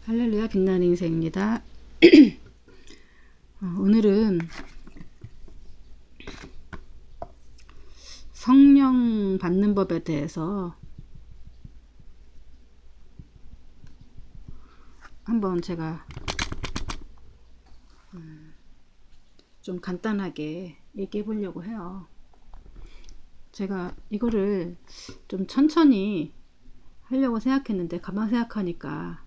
할렐루야, 빛나는 인생입니다. 오늘은 성령 받는 법에 대해서 한번 제가 좀 간단하게 얘기해 보려고 해요. 제가 이거를 좀 천천히 하려고 생각했는데 가만 생각하니까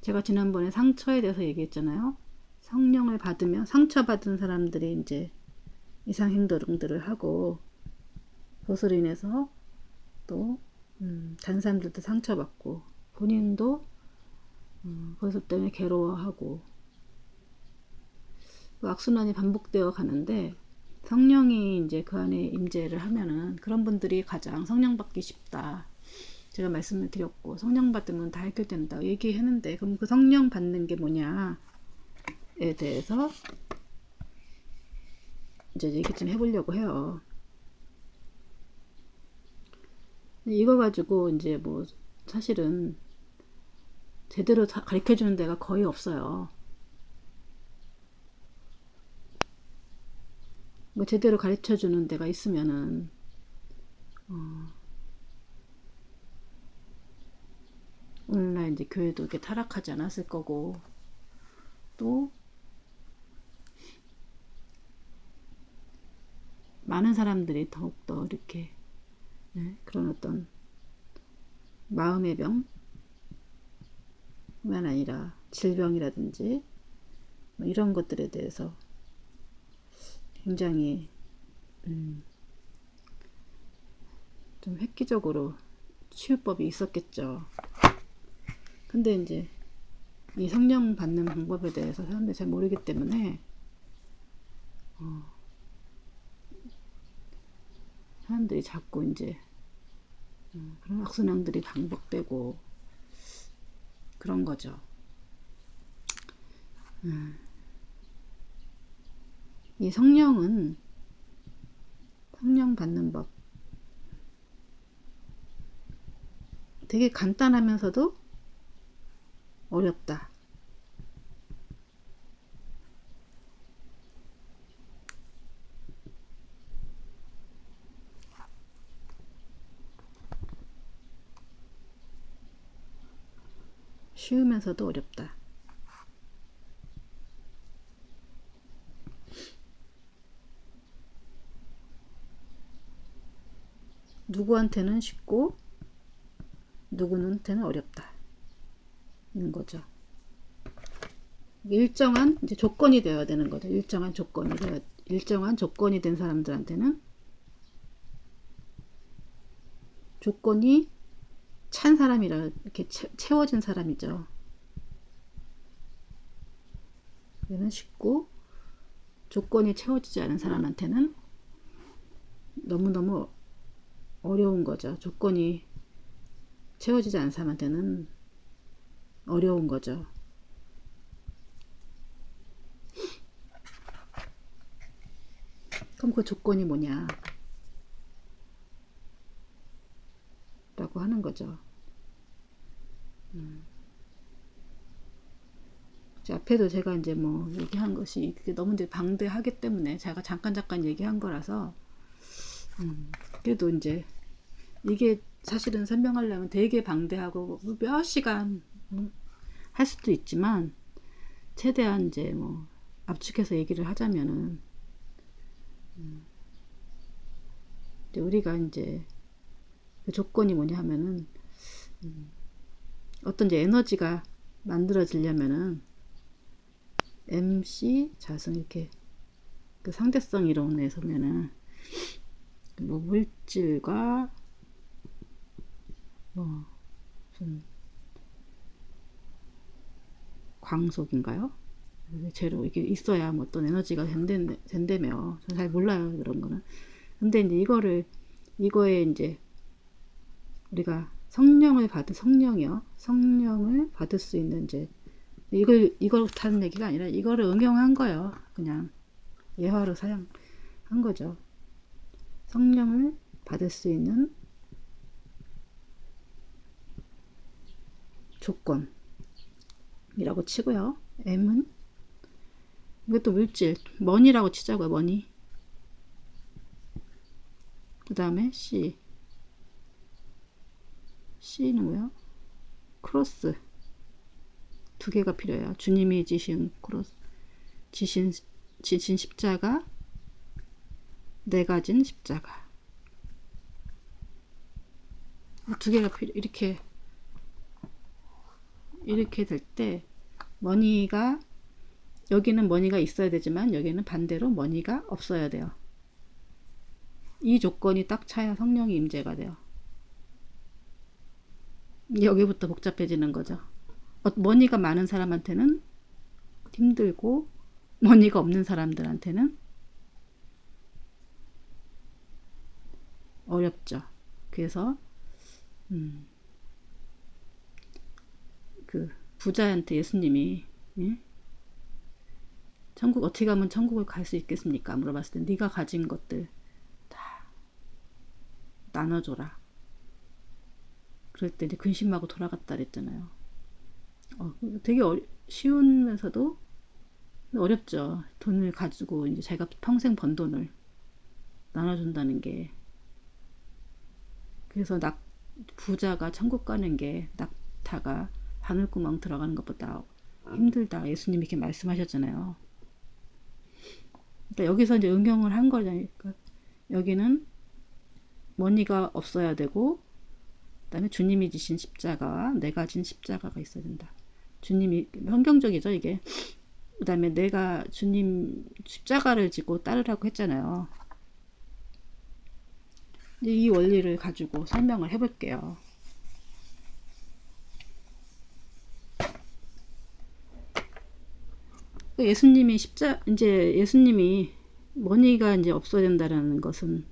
제가 지난번에 상처에 대해서 얘기했잖아요. 성령을 받으면 상처받은 사람들이 이제 이상행동들을 하고 그것으로 인해서 또 다른 사람들도 상처받고 본인도 그것 때문에 괴로워하고 그 악순환이 반복되어 가는데 성령이 이제 그 안에 임재를 하면은 그런 분들이 가장 성령 받기 쉽다. 제가 말씀을 드렸고 성령 받으면 다 해결된다 얘기했는데 그럼 그 성령 받는 게 뭐냐에 대해서 이제 얘기 좀 해보려고 해요. 이거 가지고 이제 뭐 사실은 제대로 가르쳐 주는 데가 거의 없어요. 뭐 제대로 가르쳐 주는 데가 있으면은 오늘날 이제 교회도 이렇게 타락하지 않았을 거고 또 많은 사람들이 더욱더 이렇게 그런 어떤 마음의 병뿐만 아니라 질병이라든지 뭐 이런 것들에 대해서 굉장히 좀 획기적으로 치유법이 있었겠죠. 근데 이제 이 성령 받는 방법에 대해서 사람들이 잘 모르기 때문에 사람들이 자꾸 이제 그런 악순환들이 반복되고 그런 거죠. 이 성령 받는 법 되게 간단하면서도 어렵다. 쉬우면서도 어렵다. 누구한테는 쉽고 누구한테는 어렵다. 는 거죠. 일정한 이제 조건이 되어야 되는 거죠. 일정한 조건이 된 사람들한테는 조건이 찬 사람이라 이렇게 채워진 사람이죠. 얘는 쉽고 조건이 채워지지 않은 사람한테는 너무너무 어려운 거죠. 조건이 채워지지 않은 사람한테는 어려운 거죠. 그럼 그 조건이 뭐냐 라고 하는 거죠. 앞에도 제가 이제 뭐 얘기한 것이 너무 이제 방대하기 때문에 제가 잠깐 얘기한 거라서 그래도 이제 이게 사실은 설명하려면 되게 방대하고 몇 시간 할 수도 있지만 최대한 이제 뭐 압축해서 얘기를 하자면은 이제 우리가 이제 그 조건이 뭐냐 하면은 어떤 이제 에너지가 만들어지려면은 MC 자승 이렇게 그 상대성 이론에서면은 뭐 물질과 뭐 무슨 광속인가요? 재료 이게 있어야 뭐 어떤 에너지가 된다며. 전 잘 몰라요 그런 거는. 근데 이제 이거에 이제 우리가 성령을 받을 수 있는 이제 이걸 하는 얘기가 아니라 이거를 응용한 거예요. 그냥 예화로 사용한 거죠. 성령을 받을 수 있는 조건. 이라고 치고요. M은 이것도 물질 머니라고 치자고요. 머니. 그 다음에 C는 뭐야? 크로스. 두 개가 필요해요. 주님이 지신 크로스, 지신 십자가, 내가 진 십자가. 두 개가 필요. 이렇게 될 때 머니가, 여기는 머니가 있어야 되지만 여기는 반대로 머니가 없어야 돼요. 이 조건이 딱 차야 성령이 임재가 돼요. 여기부터 복잡해지는 거죠. 머니가 많은 사람한테는 힘들고 머니가 없는 사람들한테는 어렵죠. 그래서 그 부자한테 예수님이, 예? 천국 어떻게 가면 천국을 갈 수 있겠습니까? 물어봤을 때 네가 가진 것들 다 나눠줘라. 그럴 때 이제 근심하고 돌아갔다 그랬잖아요. 되게 쉬우면서도 어렵죠. 돈을 가지고 이제 자기가 평생 번 돈을 나눠준다는 게. 그래서 부자가 천국 가는 게 낙타가 바늘구멍 들어가는 것보다 힘들다. 예수님이 이렇게 말씀하셨잖아요. 그러니까 여기서 이제 응용을 한 거잖아요. 그러니까 여기는 머니가 없어야 되고, 그다음에 주님이 지신 십자가와 내가 진 십자가가 있어야 된다. 주님이 성경적이죠, 이게. 그다음에 내가 주님 십자가를 지고 따르라고 했잖아요. 이제 이 원리를 가지고 설명을 해볼게요. 예수님이 이제 예수님이 머니가 이제 없어야 된다라는 것은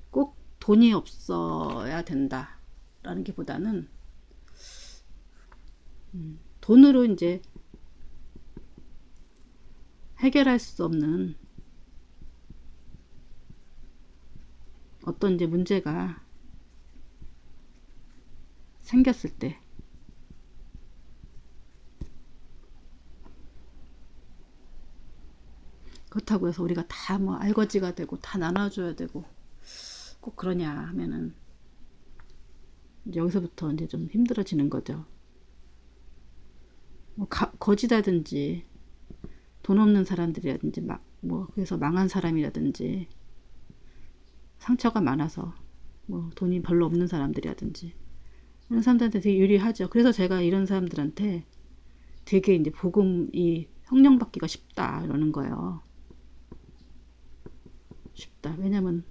꼭 돈이 없어야 된다라는 게 보다는 돈으로 이제 해결할 수 없는 어떤 이제 문제가 생겼을 때, 그렇다고 해서 우리가 다 뭐 알거지가 되고 다 나눠줘야 되고 꼭 그러냐 하면은 이제 여기서부터 이제 좀 힘들어지는 거죠. 뭐 거지다든지 돈 없는 사람들이라든지 그래서 망한 사람이라든지 상처가 많아서 뭐 돈이 별로 없는 사람들이라든지 이런 사람들한테 되게 유리하죠. 그래서 제가 이런 사람들한테 되게 이제 복음이 성령 받기가 쉽다 이러는 거예요. 쉽다. 왜냐면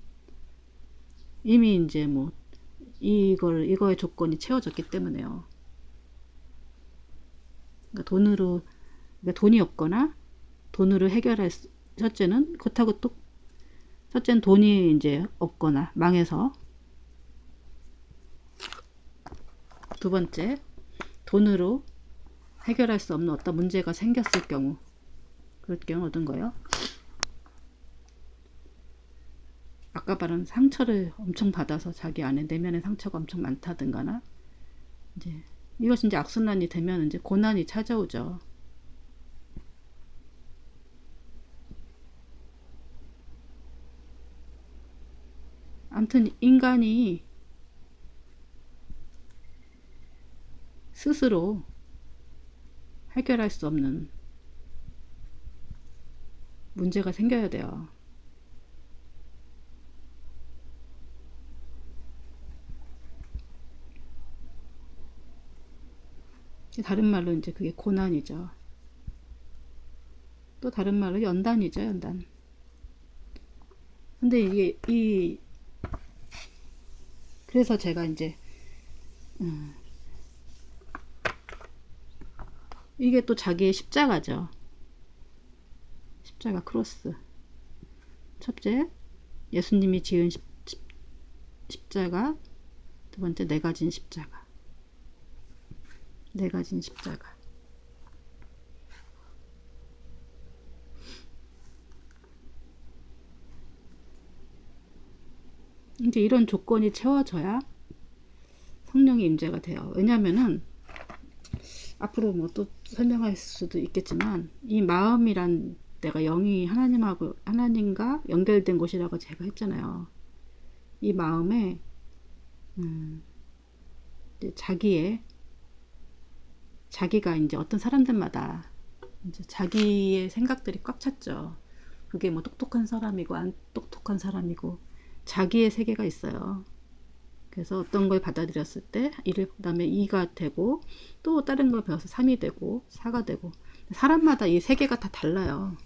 이미 이제 뭐 이거의 조건이 채워졌기 때문에요. 그러니까 돈이 없거나 돈으로 해결할 첫째는 그렇다고 또 첫째는 돈이 이제 없거나 망해서, 두 번째 돈으로 해결할 수 없는 어떤 문제가 생겼을 경우, 그럴 경우 어떤 거예요? 아까 말한 상처를 엄청 받아서 자기 안에 내면의 상처가 엄청 많다든가나, 이제 이것이 이제 악순환이 되면 이제 고난이 찾아오죠. 아무튼 인간이 스스로 해결할 수 없는 문제가 생겨야 돼요. 다른 말로 이제 그게 고난이죠. 또 다른 말로 연단이죠, 연단. 근데 그래서 제가 이제 이게 또 자기의 십자가죠. 십자가 크로스. 첫째, 예수님이 지은 십자가. 두 번째, 내가 진 십자가. 내가 진 십자가. 이제 이런 조건이 채워져야 성령의 임재가 돼요. 왜냐면은 앞으로 뭐 또 설명할 수도 있겠지만, 이 마음이란 내가 영이 하나님하고 하나님과 연결된 곳이라고 제가 했잖아요. 이 마음에 이제 자기가 이제 어떤 사람들마다 이제 자기의 생각들이 꽉 찼죠. 그게 뭐 똑똑한 사람이고 안 똑똑한 사람이고 자기의 세계가 있어요. 그래서 어떤 걸 받아들였을 때 1을 그다음에 2가 되고 또 다른 걸 배워서 3이 되고 4가 되고 사람마다 이 세계가 다 달라요.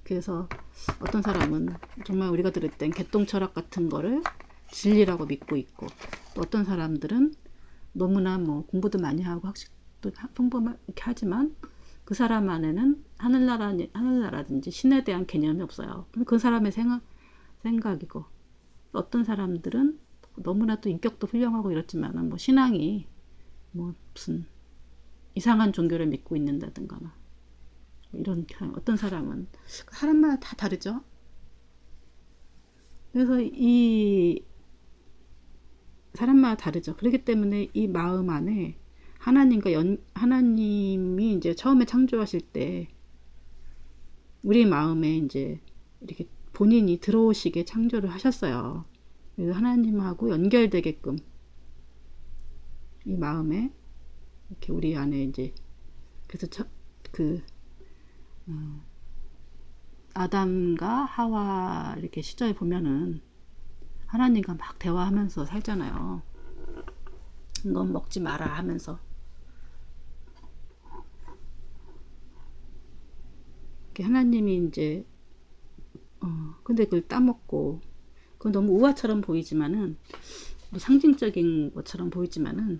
그래서 어떤 사람은 정말 우리가 들을 땐 개똥 철학 같은 거를 진리라고 믿고 있고, 또 어떤 사람들은 너무나 뭐 공부도 많이 하고 학식도 풍부하게 하지만 그 사람 안에는 하늘나라든지 신에 대한 개념이 없어요. 그 사람의 생각이고, 어떤 사람들은 너무나 또 인격도 훌륭하고 이렇지만은 뭐 신앙이 뭐 무슨 이상한 종교를 믿고 있는다든가 이런, 어떤 사람은 사람마다 다 다르죠. 그래서 이 사람마다 다르죠. 그렇기 때문에 이 마음 안에 하나님이 이제 처음에 창조하실 때 우리 마음에 이제 이렇게 본인이 들어오시게 창조를 하셨어요. 그래서 하나님하고 연결되게끔 이 마음에 이렇게 우리 안에 이제, 그래서 아담과 하와 이렇게 시절에 보면은 하나님과 막 대화하면서 살잖아요. 이건 먹지 마라 하면서. 하나님이 이제 근데 그걸 따먹고, 그건 너무 우화처럼 보이지만은 뭐 상징적인 것처럼 보이지만은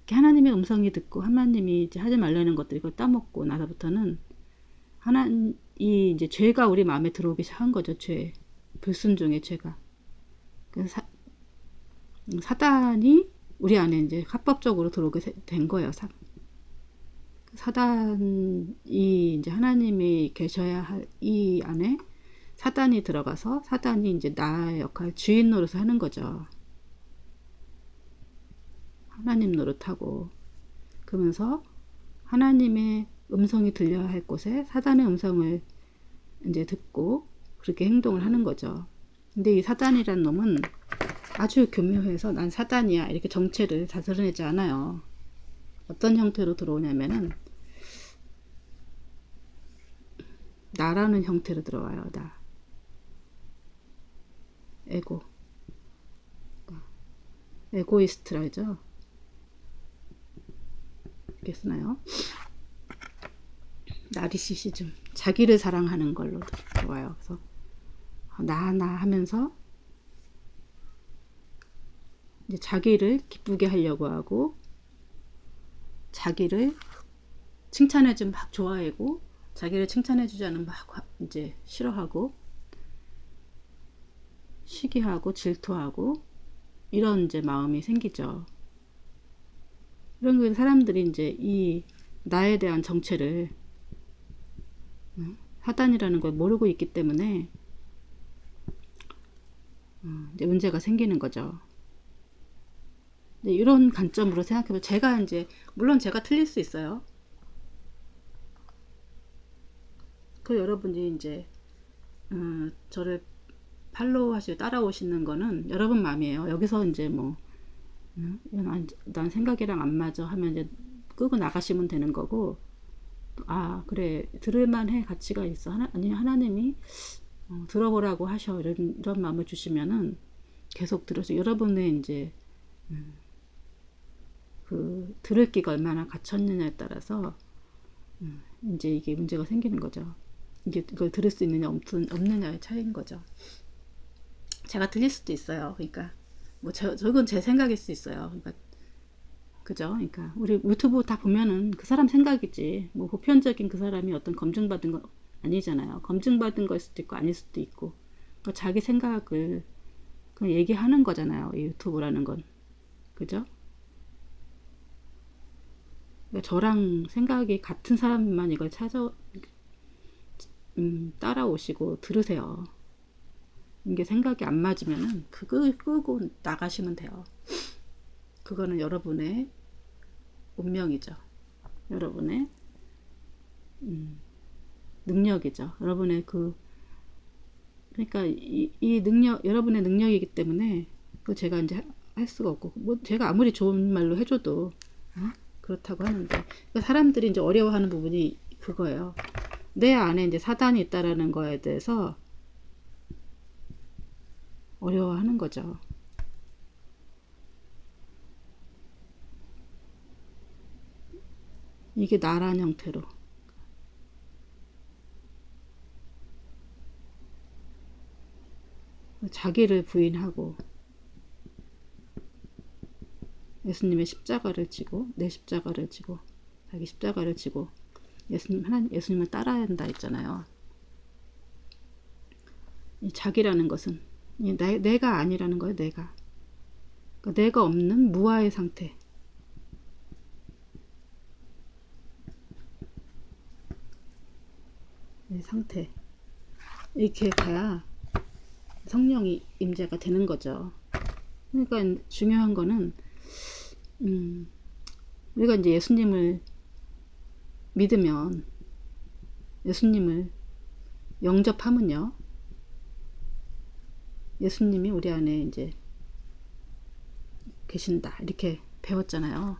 하나님의 음성이 듣고 하나님이 이제 하지 말라는 것들 이걸 따먹고 나서부터는 이 이제 죄가 우리 마음에 들어오기 시작한 거죠. 불순종의 죄가. 그래서 사단이 우리 안에 이제 합법적으로 들어오게 된 거예요. 사단이 이제 하나님이 계셔야 할 이 안에 사단이 들어가서 사단이 이제 나의 역할 주인 노릇을 하는 거죠. 하나님 노릇하고, 그러면서 하나님의 음성이 들려야 할 곳에 사단의 음성을 이제 듣고 그렇게 행동을 하는 거죠. 근데 이 사단이란 놈은 아주 교묘해서 난 사단이야 이렇게 정체를 다 드러내지 않아요. 어떤 형태로 들어오냐면은 나라는 형태로 들어와요. 나. 에고이스트라죠. 이렇게 쓰나요? 나리시시즘, 자기를 사랑하는 걸로 들어와요. 그래서 나 하면서 이제 자기를 기쁘게 하려고 하고, 자기를 칭찬해주면 막 좋아하고, 자기를 칭찬해주지 않으면 막 이제 싫어하고, 시기하고 질투하고 이런 이제 마음이 생기죠. 이런 거 사람들이 이제 이 나에 대한 정체를 사단이라는 걸 모르고 있기 때문에 이제 문제가 생기는 거죠. 이런 관점으로 생각해보면 제가 이제 물론 제가 틀릴 수 있어요. 그 여러분이 이제 저를 팔로우 하시고 따라오시는 거는 여러분 마음이에요. 여기서 이제 뭐 난 생각이랑 안 맞아 하면 이제 끄고 나가시면 되는 거고, 아 그래 들을만해 가치가 있어 아니 하나님이 들어보라고 하셔 이런 마음을 주시면은 계속 들어서 여러분의 이제 그 들을 기가 얼마나 갖췄느냐에 따라서 이제 이게 문제가 생기는 거죠. 이걸 들을 수 있느냐 없느냐의 차이인 거죠. 제가 들릴 수도 있어요. 그러니까 뭐 저건 제 생각일 수 있어요. 그러니까 그죠? 그러니까 우리 유튜브 다 보면은 그 사람 생각이지 뭐 보편적인 그 사람이 어떤 검증받은 건 아니잖아요. 검증받은 걸 수도 있고 아닐 수도 있고, 그러니까 자기 생각을 그냥 얘기하는 거잖아요. 이 유튜브라는 건. 그죠? 그러니까 저랑 생각이 같은 사람만 이걸 따라오시고 들으세요. 이게 생각이 안 맞으면은 그거 끄고 나가시면 돼요. 그거는 여러분의 운명이죠. 여러분의 능력이죠. 여러분의 그러니까 이 능력, 여러분의 능력이기 때문에 그 제가 이제 할 수가 없고, 뭐 제가 아무리 좋은 말로 해줘도 그렇다고 하는데, 그러니까 사람들이 이제 어려워하는 부분이 그거예요. 내 안에 이제 사단이 있다라는 거에 대해서 어려워하는 거죠. 이게 나란 형태로. 자기를 부인하고 예수님의 십자가를 지고, 내 십자가를 지고, 자기 십자가를 지고 예수님을 따라야 한다 했잖아요. 이 자기라는 것은 내가 아니라는 거예요. 내가. 그러니까 내가 없는 무아의 상태. 이 상태. 이렇게 가야 성령이 임재가 되는 거죠. 그러니까 중요한 거는 우리가 이제 예수님을 믿으면, 예수님을 영접하면요, 예수님이 우리 안에 이제 계신다 이렇게 배웠잖아요.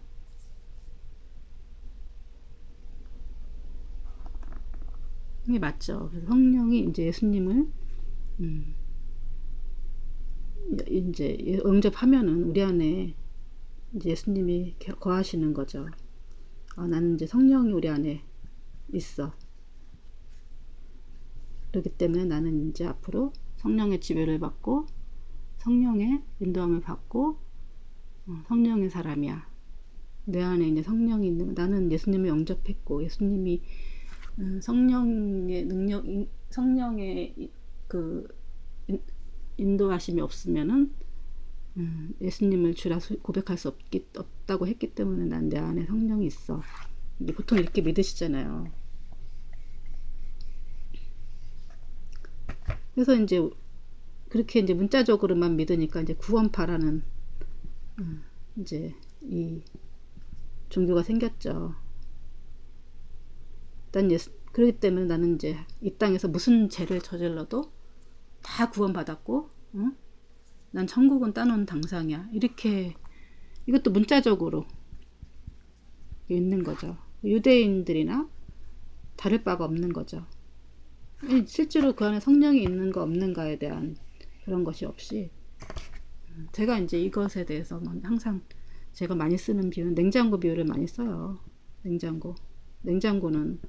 이게 맞죠. 그래서 성령이 이제 예수님을 이제 영접하면은 우리 안에 이제 예수님이 거하시는 거죠. 나는 이제 성령이 우리 안에 있어. 그렇기 때문에 나는 이제 앞으로 성령의 지배를 받고 성령의 인도함을 받고 성령의 사람이야. 내 안에 이제 성령이 있는, 나는 예수님을 영접했고 예수님이 성령의 능력, 성령의 그 인도하심이 없으면은 예수님을 주라 고백할 수 없다고 했기 때문에 난 내 안에 성령이 있어. 보통 이렇게 믿으시잖아요. 그래서 이제 그렇게 이제 문자적으로만 믿으니까 이제 구원파라는 이제 이 종교가 생겼죠. 그렇기 때문에 나는 이제 이 땅에서 무슨 죄를 저질러도 다 구원받았고, 난 천국은 따놓은 당상이야. 이렇게, 이것도 문자적으로 있는 거죠. 유대인들이나 다를 바가 없는 거죠. 실제로 그 안에 성령이 있는가 없는가에 대한 그런 것이 없이, 제가 이제 이것에 대해서 항상 제가 많이 쓰는 비유는 냉장고 비유를 많이 써요. 냉장고는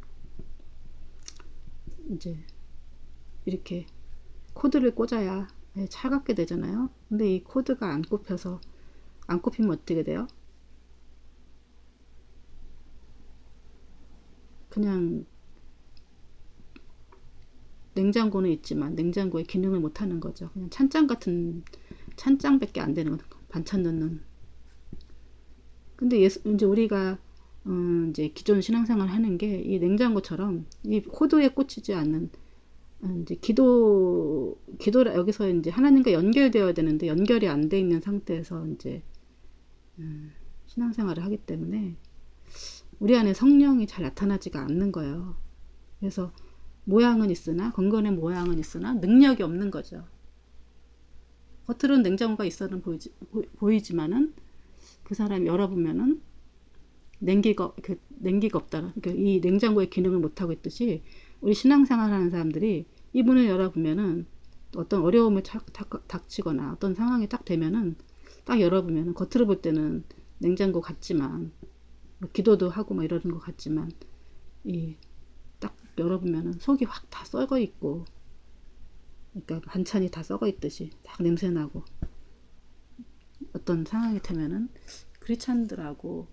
이제 이렇게 코드를 꽂아야 차갑게 되잖아요. 근데 이 코드가 안 꼽히면 어떻게 돼요? 그냥 냉장고는 있지만 냉장고의 기능을 못 하는 거죠. 그냥 찬장밖에 안 되는 거죠. 반찬 넣는. 근데 이제 우리가 이제 기존 신앙생활 하는 게 이 냉장고처럼 이 코드에 꽂히지 않는, 이제 기도라 여기서 이제 하나님과 연결되어야 되는데 연결이 안 돼 있는 상태에서 이제 신앙생활을 하기 때문에 우리 안에 성령이 잘 나타나지가 않는 거예요. 그래서 모양은 있으나, 건건의 모양은 있으나 능력이 없는 거죠. 겉으로는 냉장고가 있어는 보이지만은 그 사람이 열어보면은 냉기가 없다. 그러니까 이 냉장고의 기능을 못하고 있듯이 우리 신앙생활 하는 사람들이 이 문을 열어보면은 어떤 어려움을 닥치거나 어떤 상황이 딱 되면은 딱 열어보면은 겉으로 볼 때는 냉장고 같지만, 기도도 하고 뭐 이러는 것 같지만, 딱 열어보면은 속이 확 다 썩어 있고, 그러니까 반찬이 다 썩어 있듯이 딱 냄새 나고, 어떤 상황이 되면은 크리스찬들하고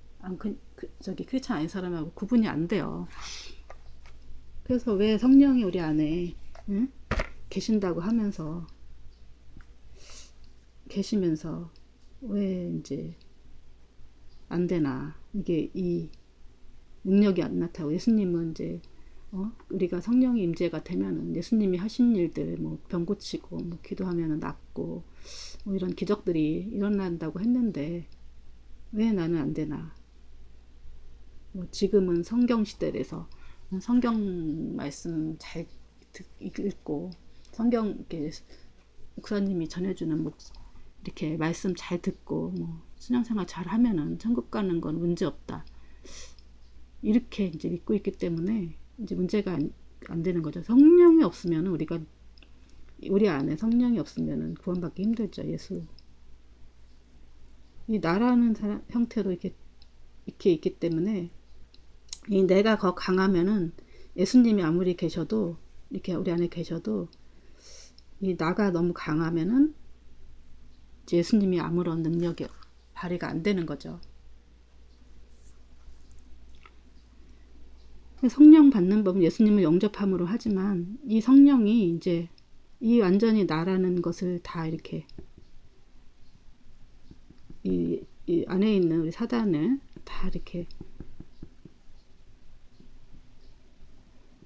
크리스찬 아닌 사람하고 구분이 안 돼요. 그래서 왜 성령이 우리 안에 계신다고 하면서 계시면서 왜 이제 안 되나, 이게 이 능력이 안 나타나고, 예수님은 이제 우리가 성령의 임재가 되면은 예수님이 하신 일들, 뭐 병 고치고 뭐 기도하면은 낫고 뭐 이런 기적들이 일어난다고 했는데 왜 나는 안 되나? 뭐 지금은 성경 시대라서 성경 말씀 잘 읽고 성경 이렇게 목사님이 전해주는 이렇게 말씀 잘 듣고 뭐 신앙생활 잘 하면은 천국 가는 건 문제 없다. 이렇게 이제 믿고 있기 때문에 이제 문제가 안 되는 거죠. 성령이 없으면 우리 안에 성령이 없으면 구원받기 힘들죠. 이 나라는 형태로 이렇게 있기 때문에 이 내가 더 강하면은 예수님이 아무리 계셔도 이렇게 우리 안에 계셔도 이 나가 너무 강하면은 예수님이 아무런 능력이 발휘가 안 되는 거죠. 성령 받는 법은 예수님을 영접함으로 하지만 이 성령이 이제 이 완전히 나라는 것을 다 이렇게 이 안에 있는 우리 사단을 다 이렇게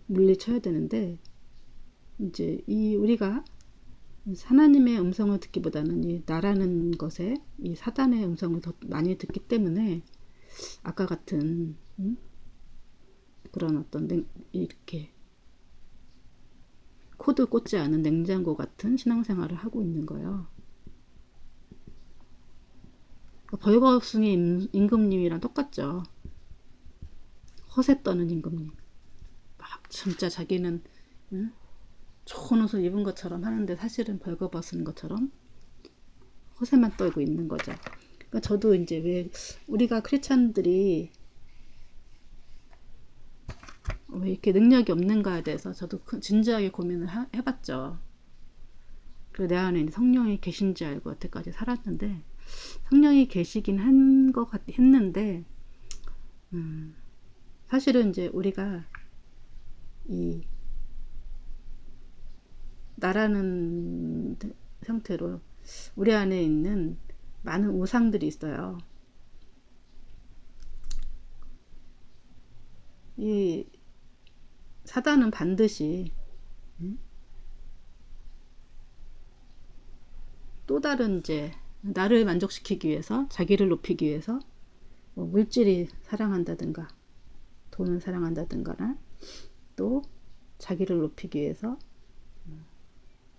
물리쳐야 되는데 이제 우리가 하나님의 음성을 듣기보다는 이 나라는 것에 이 사단의 음성을 더 많이 듣기 때문에 아까 같은 그런 어떤 이렇게 코드 꽂지 않은 냉장고 같은 신앙생활을 하고 있는 거예요. 벌거숭이 임금님이랑 똑같죠. 허세 떠는 임금님. 막 진짜 자기는 좋은 옷을 입은 것처럼 하는데 사실은 벌거벗은 것처럼 허세만 떨고 있는 거죠. 그러니까 저도 이제 왜 우리가 크리스찬들이 왜 이렇게 능력이 없는가에 대해서 저도 진지하게 고민을 해봤죠. 그리고 내 안에 성령이 계신지 알고 여태까지 살았는데 성령이 계시긴 했는데 사실은 이제 우리가 이 나라는 형태로 우리 안에 있는 많은 우상들이 있어요. 이 사단은 반드시 또 다른 이제 나를 만족시키기 위해서 자기를 높이기 위해서 뭐 물질이 사랑한다든가 돈을 사랑한다든가 또 자기를 높이기 위해서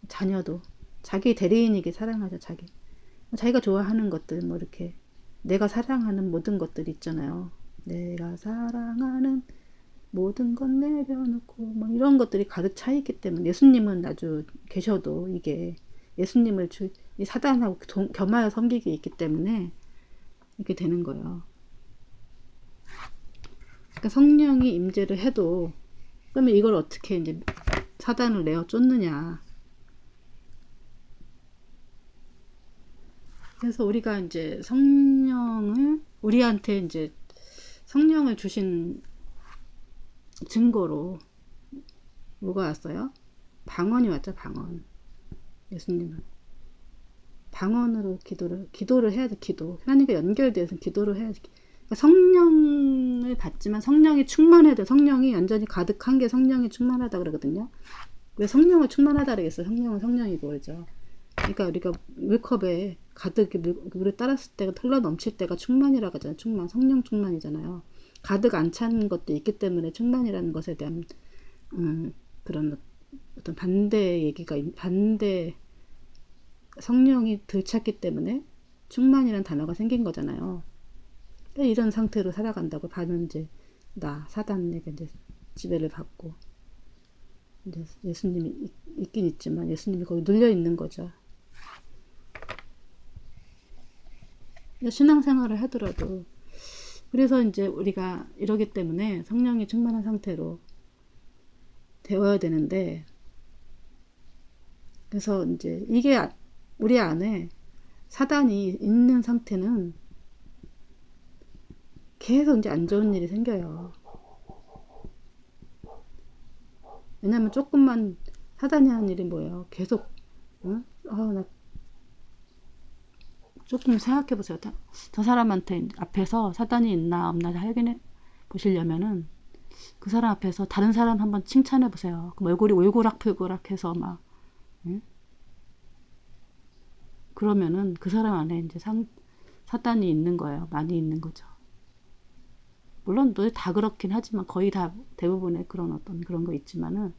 자녀도 자기 대리인에게 사랑하죠. 자기가 좋아하는 것들 뭐 이렇게 내가 사랑하는 모든 것들 있잖아요. 내가 사랑하는 모든 것 내려놓고 뭐 이런 것들이 가득 차 있기 때문에 예수님은 아주 계셔도 이게 예수님을 이 사단하고 겸하여 섬기기 있기 때문에 이렇게 되는 거예요. 그러니까 성령이 임재를 해도 그러면 이걸 어떻게 이제 사단을 내어 쫓느냐. 그래서 우리가 이제 우리한테 이제 성령을 주신 증거로 뭐가 왔어요? 방언이 왔죠. 방언. 예수님은 방언으로 기도를 해야지. 하나님과 연결돼서 기도를 해야지. 그러니까 성령을 받지만 성령이 충만해도 성령이 완전히 가득한 게 성령이 충만하다 그러거든요. 왜 성령을 충만하다 그러겠어요? 성령은 성령이고 그러죠. 그러니까 우리가 물컵에 가득 물을 따랐을 때가 흘러 넘칠 때가 충만이라고 하잖아요. 성령 충만이잖아요. 가득 안 찬 것도 있기 때문에 충만이라는 것에 대한 그런 어떤 반대 성령이 덜 찼기 때문에 충만이라는 단어가 생긴 거잖아요. 이런 상태로 살아간다고 반은 이제 사단에게 이제 지배를 받고 이제 예수님이 있긴 있지만 예수님이 거기 눌려 있는 거죠. 신앙생활을 하더라도 그래서 이제 우리가 이러기 때문에 성령이 충만한 상태로 되어야 되는데 그래서 이제 이게 우리 안에 사단이 있는 상태는 계속 이제 안 좋은 일이 생겨요. 왜냐면 조금만 사단이 하는 일이 뭐예요? 계속 나 조금 생각해 보세요. 저 사람한테 앞에서 사단이 있나 없나 확인해 보시려면은 그 사람 앞에서 다른 사람 한번 칭찬해 보세요. 그럼 얼굴이 울고락불고락해서 막 그러면은 그 사람 안에 이제 사단이 있는 거예요. 많이 있는 거죠. 물론 다 그렇긴 하지만 거의 다 대부분의 그런 어떤 그런 거 있지만은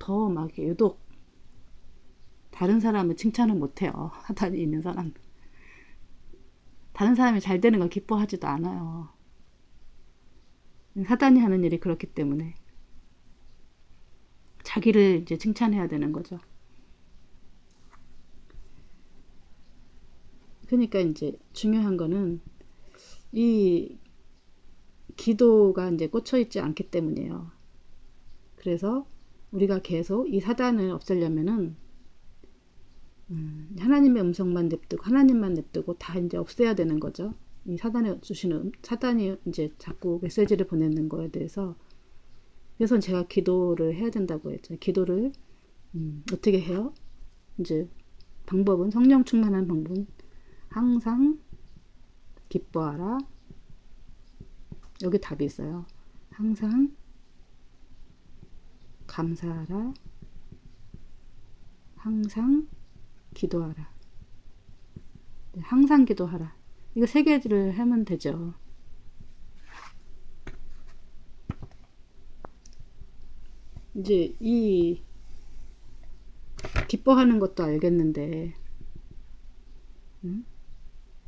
더 막 유독 다른 사람을 칭찬을 못해요. 사단이 있는 사람. 다른 사람이 잘 되는 걸 기뻐하지도 않아요. 사단이 하는 일이 그렇기 때문에 자기를 이제 칭찬해야 되는 거죠. 그러니까 이제 중요한 거는 이 기도가 이제 꽂혀 있지 않기 때문이에요. 그래서 우리가 계속 이 사단을 없애려면은 하나님의 음성만 냅두고 하나님만 냅두고 다 이제 없애야 되는 거죠. 이 사단이 주시는 사단이 이제 자꾸 메시지를 보내는 거에 대해서. 그래서 제가 기도를 해야 된다고 했죠. 기도를 어떻게 해요? 이제 방법은 성령 충만한 방법은 항상 기뻐하라. 여기 답이 있어요. 항상 감사하라. 항상 기도하라. 항상 기도하라. 이거 세 개를 하면 되죠. 이제 이 기뻐하는 것도 알겠는데,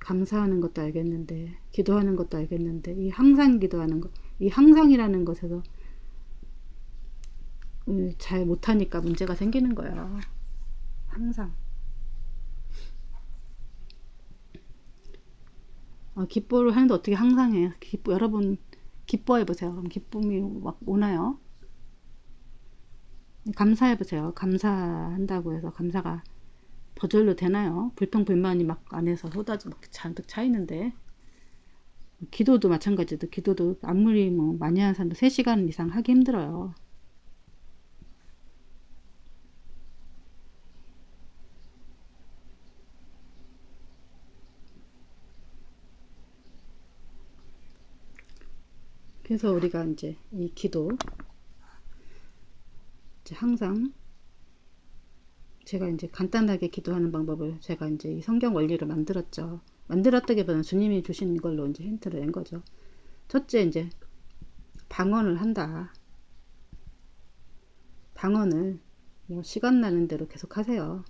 감사하는 것도 알겠는데, 기도하는 것도 알겠는데, 이 항상 기도하는 것, 이 항상이라는 것에서 잘 못하니까 문제가 생기는 거예요. 항상. 기뻐를 하는데 어떻게 항상 해요? 여러분 기뻐해 보세요. 그럼 기쁨이 막 오나요? 감사해 보세요. 감사한다고 해서 감사가 저절로 되나요? 불평불만이 막 안에서 쏟아져 막 잔뜩 차 있는데. 기도도 마찬가지도 기도도 아무리 뭐 많이 하는 사람도 3시간 이상 하기 힘들어요. 그래서 우리가 이제 이 기도 이제 항상 제가 이제 간단하게 기도하는 방법을 제가 이제 이 성경 원리로 만들었죠. 만들었다기보다는 주님이 주신 걸로 이제 힌트를 낸 거죠. 첫째, 이제 방언을 한다. 방언을 뭐 시간 나는 대로 계속 하세요.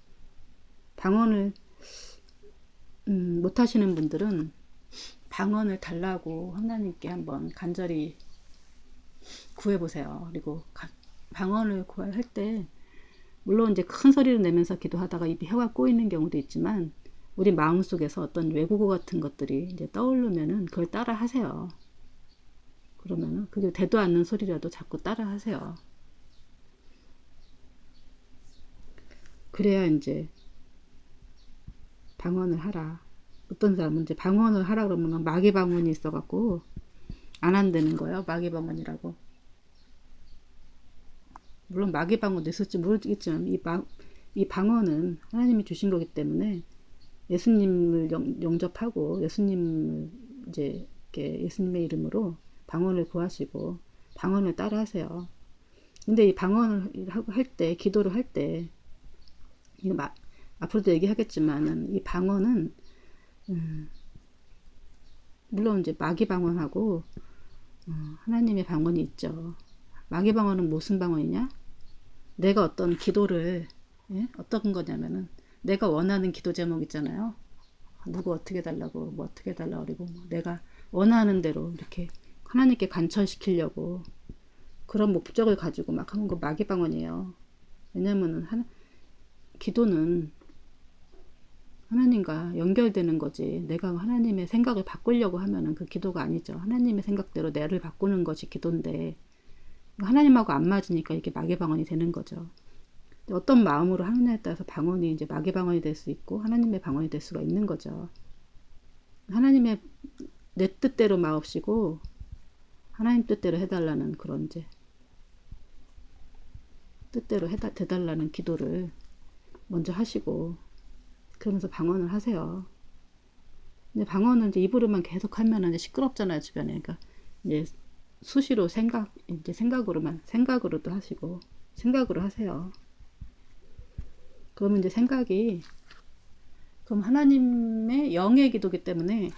방언을 못 하시는 분들은 방언을 달라고 하나님께 한번 간절히 구해보세요. 그리고 방언을 구할 때 물론 이제 큰 소리를 내면서 기도하다가 입이 혀가 꼬이는 경우도 있지만 우리 마음속에서 어떤 외국어 같은 것들이 이제 떠오르면은 그걸 따라 하세요. 그러면은 그게 되도 않는 소리라도 자꾸 따라 하세요. 그래야 이제 방언을 하라. 어떤 사람은 이제 방언을 하라 그러면 마귀 방언이 있어갖고 안 한다는 거예요. 마귀 방언이라고. 물론 마귀 방언도 있을지 모르겠지만 이 방언은 하나님이 주신 거기 때문에 예수님을 영접하고 예수님을 이제 이렇게 예수님의 이름으로 방언을 구하시고 방언을 따라 하세요. 근데 이 방언을 할 때, 기도를 할 때, 이거 앞으로도 얘기하겠지만은 이 방언은 물론 이제 마귀 방언하고 하나님의 방언이 있죠. 마귀 방언은 무슨 방언이냐? 내가 어떤 기도를 어떤 거냐면은 내가 원하는 기도 제목 있잖아요. 누구 어떻게 달라고 뭐 어떻게 달라고 그리고 뭐 내가 원하는 대로 이렇게 하나님께 간철시키려고 그런 목적을 가지고 막 하는 거 마귀 방언이에요. 왜냐면은 기도는 하나님과 연결되는 거지. 내가 하나님의 생각을 바꾸려고 하면은 그 기도가 아니죠. 하나님의 생각대로 나를 바꾸는 것이 기도인데 하나님하고 안 맞으니까 이게 마귀 방언이 되는 거죠. 어떤 마음으로 하느냐에 따라서 방언이 이제 마귀 방언이 될 수 있고 하나님의 방언이 될 수가 있는 거죠. 하나님의 내 뜻대로 마옵시고 하나님 뜻대로 해달라는 그런 이제 뜻대로 해달라는 기도를 먼저 하시고 그러면서 방언을 하세요. 근데 방언은 이제 입으로만 계속 하면 이제 시끄럽잖아요, 주변에. 그러니까 이제 수시로 생각으로도 하시고 생각으로 하세요. 그러면 이제 생각이 그럼 하나님의 영의 기도기 때문에